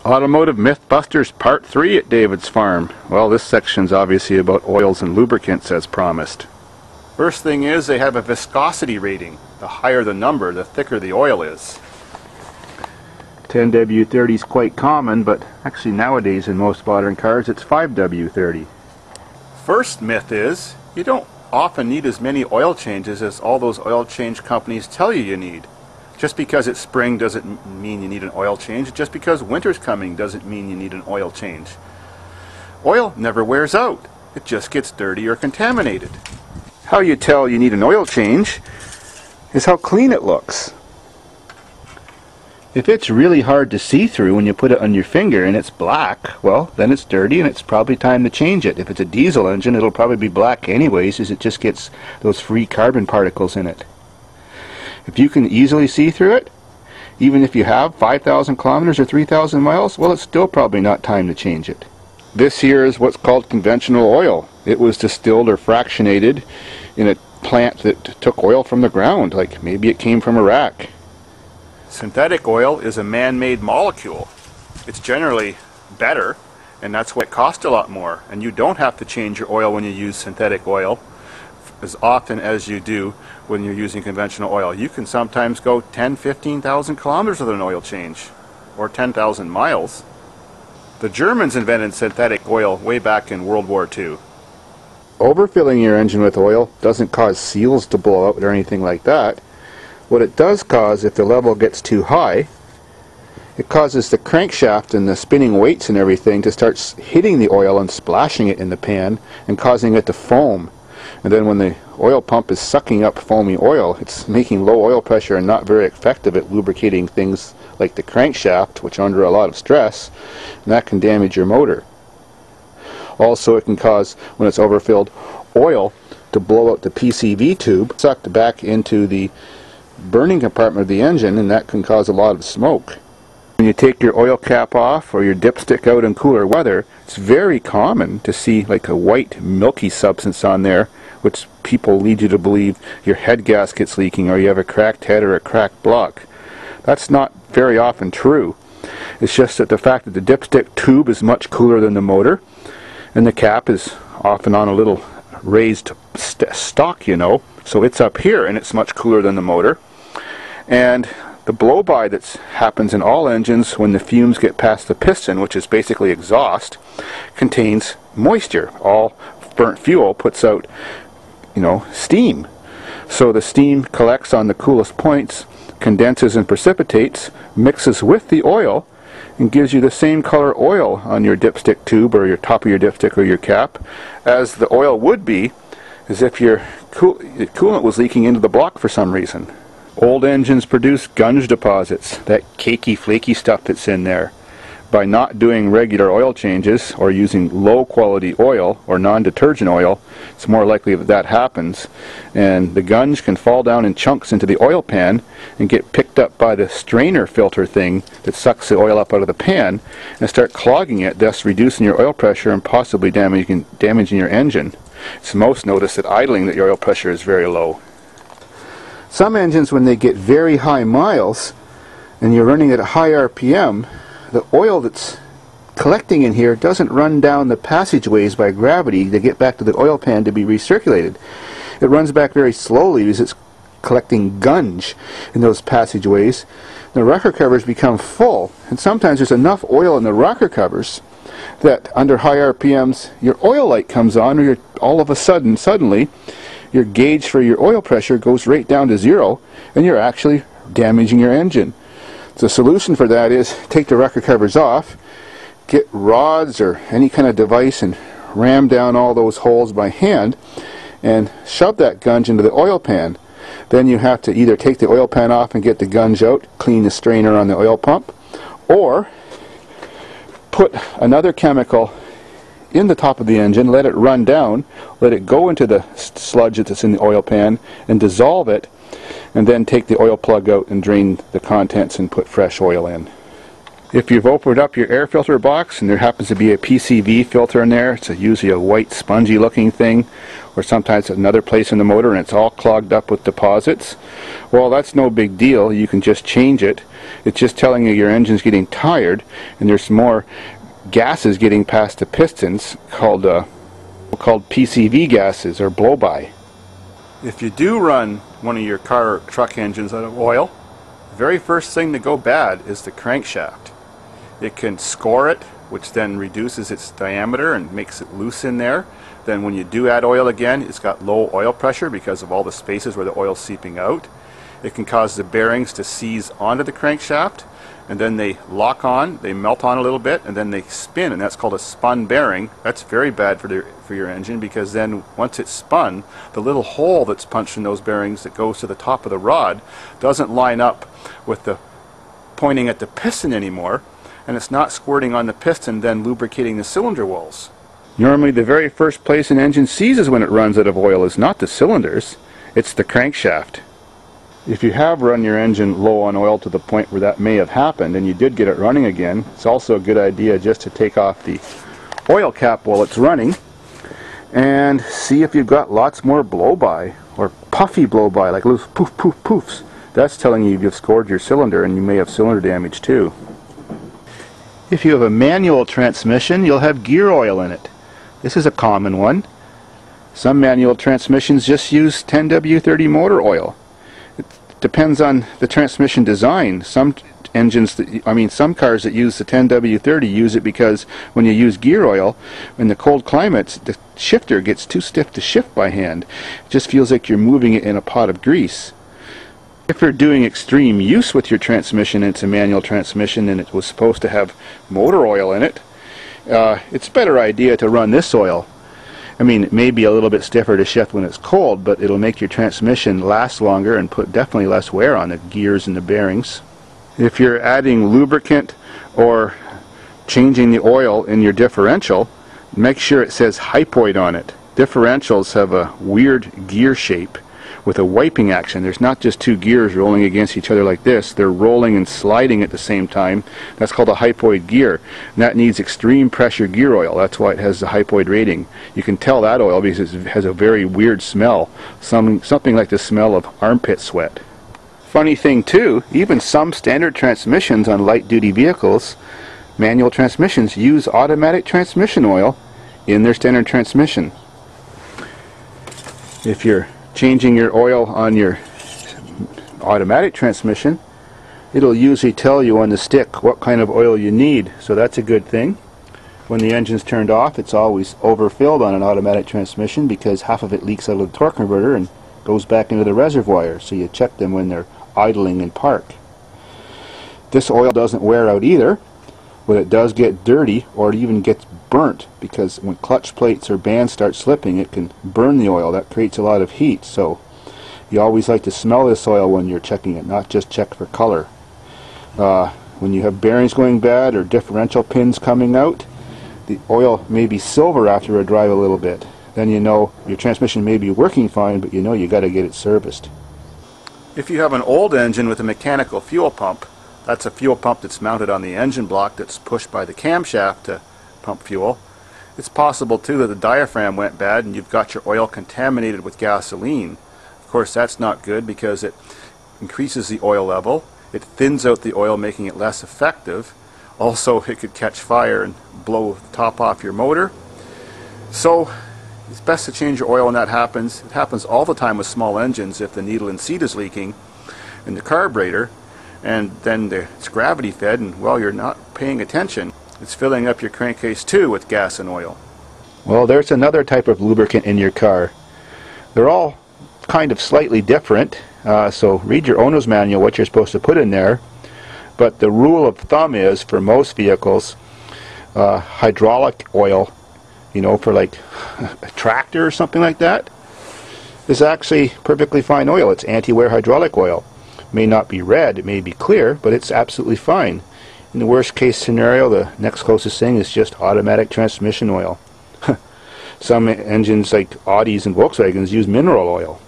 Automotive Mythbusters Part 3 at David's farm. Well, this section's obviously about oils and lubricants as promised. First thing is they have a viscosity rating. The higher the number, the thicker the oil is. 10W30 is quite common, but actually nowadays in most modern cars it's 5W30. First myth is you don't often need as many oil changes as all those oil change companies tell you need. Just because it's spring doesn't mean you need an oil change. Just because winter's coming doesn't mean you need an oil change. Oil never wears out. It just gets dirty or contaminated. How you tell you need an oil change is how clean it looks. If it's really hard to see through when you put it on your finger and it's black, well, then it's dirty and it's probably time to change it. If it's a diesel engine, it'll probably be black anyways, as it just gets those free carbon particles in it. If you can easily see through it, even if you have 5,000 kilometers or 3,000 miles, well, it's still probably not time to change it. This here is what's called conventional oil. It was distilled or fractionated in a plant that took oil from the ground, like maybe it came from Iraq. Synthetic oil is a man-made molecule. It's generally better, and that's why it costs a lot more. And you don't have to change your oil when you use synthetic oil as often as you do when you're using conventional oil. You can sometimes go 10,000–15,000 kilometers with an oil change, or 10,000 miles. The Germans invented synthetic oil way back in World War II. Overfilling your engine with oil doesn't cause seals to blow out or anything like that. What it does cause, if the level gets too high, it causes the crankshaft and the spinning weights and everything to start hitting the oil and splashing it in the pan and causing it to foam. And then when the oil pump is sucking up foamy oil, it's making low oil pressure and not very effective at lubricating things like the crankshaft, which are under a lot of stress, and that can damage your motor. Also, it can cause, when it's overfilled, oil to blow out the PCV tube, sucked back into the burning compartment of the engine, and that can cause a lot of smoke. When you take your oil cap off or your dipstick out in cooler weather, it's very common to see like a white milky substance on there, which people lead you to believe your head gasket's leaking or you have a cracked head or a cracked block. That's not very often true. It's just that the fact that the dipstick tube is much cooler than the motor, and the cap is often on a little raised stock, you know, so it's up here and it's much cooler than the motor. And the blow-by that happens in all engines when the fumes get past the piston, which is basically exhaust, contains moisture. All burnt fuel puts out, you know, steam. So the steam collects on the coolest points, condenses and precipitates, mixes with the oil, and gives you the same color oil on your dipstick tube or your top of your dipstick or your cap as the oil would be as if your coolant was leaking into the block for some reason. Old engines produce gunge deposits, that cakey, flaky stuff that's in there. By not doing regular oil changes or using low quality oil or non-detergent oil, it's more likely that that happens, and the gunge can fall down in chunks into the oil pan and get picked up by the strainer filter thing that sucks the oil up out of the pan and start clogging it, thus reducing your oil pressure and possibly damaging your engine. It's most noticed at idling that your oil pressure is very low. Some engines, when they get very high miles and you're running at a high RPM, the oil that's collecting in here doesn't run down the passageways by gravity to get back to the oil pan to be recirculated. It runs back very slowly because it's collecting gunge in those passageways. The rocker covers become full, and sometimes there's enough oil in the rocker covers that under high RPMs your oil light comes on, or all of a sudden, suddenly, your gauge for your oil pressure goes right down to zero, and you're actually damaging your engine. The solution for that is take the rocker covers off, get rods or any kind of device and ram down all those holes by hand and shove that gunge into the oil pan. Then you have to either take the oil pan off and get the gunge out, clean the strainer on the oil pump, or put another chemical in the top of the engine, let it run down, let it go into the sludge that's in the oil pan and dissolve it, and then take the oil plug out and drain the contents and put fresh oil in. If you've opened up your air filter box and there happens to be a PCV filter in there, it's usually a white spongy looking thing, or sometimes another place in the motor and it's all clogged up with deposits, well, that's no big deal. You can just change it. It's just telling you your engine's getting tired and there's more gases getting past the pistons called PCV gases, or blow-by. If you do run one of your car or truck engines out of oil, the very first thing to go bad is the crankshaft. It can score it, which then reduces its diameter and makes it loose in there. Then when you do add oil again, it's got low oil pressure because of all the spaces where the oil's seeping out. It can cause the bearings to seize onto the crankshaft, and then they lock on, they melt on a little bit, and then they spin, and that's called a spun bearing. That's very bad for your engine, because then once it's spun, the little hole that's punched in those bearings that goes to the top of the rod doesn't line up with the pointing at the piston anymore, and it's not squirting on the piston, then lubricating the cylinder walls. Normally the very first place an engine seizes when it runs out of oil is not the cylinders, it's the crankshaft. If you have run your engine low on oil to the point where that may have happened and you did get it running again, it's also a good idea just to take off the oil cap while it's running and see if you've got lots more blow-by or puffy blow-by, like little poof poof poofs. That's telling you you've scored your cylinder and you may have cylinder damage too. If you have a manual transmission, you'll have gear oil in it. This is a common one. Some manual transmissions just use 10W30 motor oil. It depends on the transmission design. Some some cars that use the 10W30 use it because when you use gear oil, in the cold climates, the shifter gets too stiff to shift by hand. It just feels like you're moving it in a pot of grease. If you're doing extreme use with your transmission and it's a manual transmission and it was supposed to have motor oil in it, it's a better idea to run this oil. I mean, it may be a little bit stiffer to shift when it's cold, but it'll make your transmission last longer and put definitely less wear on the gears and the bearings. If you're adding lubricant or changing the oil in your differential, make sure it says hypoid on it. Differentials have a weird gear shape with a wiping action. There's not just two gears rolling against each other like this, they're rolling and sliding at the same time. That's called a hypoid gear, and that needs extreme pressure gear oil. That's why it has the hypoid rating. You can tell that oil because it has a very weird smell, something like the smell of armpit sweat. Funny thing too, even some standard transmissions on light duty vehicles, manual transmissions, use automatic transmission oil in their standard transmission. If you're changing your oil on your automatic transmission, it'll usually tell you on the stick what kind of oil you need, so that's a good thing. When the engine's turned off, it's always overfilled on an automatic transmission because half of it leaks out of the torque converter and goes back into the reservoir, so you check them when they're idling in park. This oil doesn't wear out either, but it does get dirty or it even gets burnt, because when clutch plates or bands start slipping, it can burn the oil. That creates a lot of heat, so you always like to smell this oil when you're checking it, not just check for color. When you have bearings going bad or differential pins coming out, the oil may be silver after a drive a little bit. Then you know your transmission may be working fine, but you know you got to get it serviced. If you have an old engine with a mechanical fuel pump, that's a fuel pump that's mounted on the engine block that's pushed by the camshaft to pump fuel. It's possible too that the diaphragm went bad and you've got your oil contaminated with gasoline. Of course, that's not good because it increases the oil level, it thins out the oil, making it less effective. Also, it could catch fire and blow the top off your motor. So it's best to change your oil when that happens. It happens all the time with small engines. If the needle and seat is leaking in the carburetor, and then it's gravity fed, and well, you're not paying attention, it's filling up your crankcase too with gas and oil. Well, there's another type of lubricant in your car. They're all kind of slightly different, so read your owner's manual what you're supposed to put in there. But the rule of thumb is, for most vehicles, hydraulic oil, you know, for like a tractor or something like that, is actually perfectly fine oil. It's anti-wear hydraulic oil. It may not be red, it may be clear, but it's absolutely fine. In the worst case scenario, the next closest thing is just automatic transmission oil. Some engines like Audis and Volkswagens use mineral oil.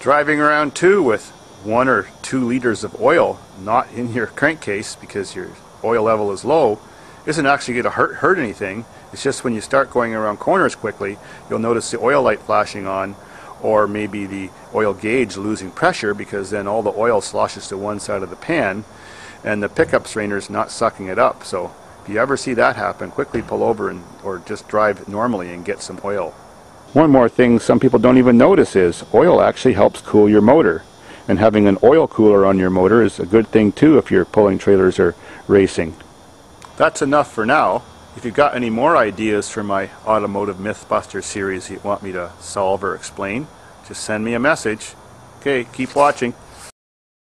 Driving around too with 1 or 2 liters of oil not in your crankcase because your oil level is low isn't actually going to hurt anything. It's just when you start going around corners quickly, you'll notice the oil light flashing on, or maybe the oil gauge losing pressure, because then all the oil sloshes to one side of the pan and the pickup strainer is not sucking it up. So if you ever see that happen, quickly pull over or just drive normally and get some oil. One more thing some people don't even notice is oil actually helps cool your motor. And having an oil cooler on your motor is a good thing too if you're pulling trailers or racing. That's enough for now. If you've got any more ideas for my Automotive Mythbusters series you want me to solve or explain, just send me a message. Okay, keep watching.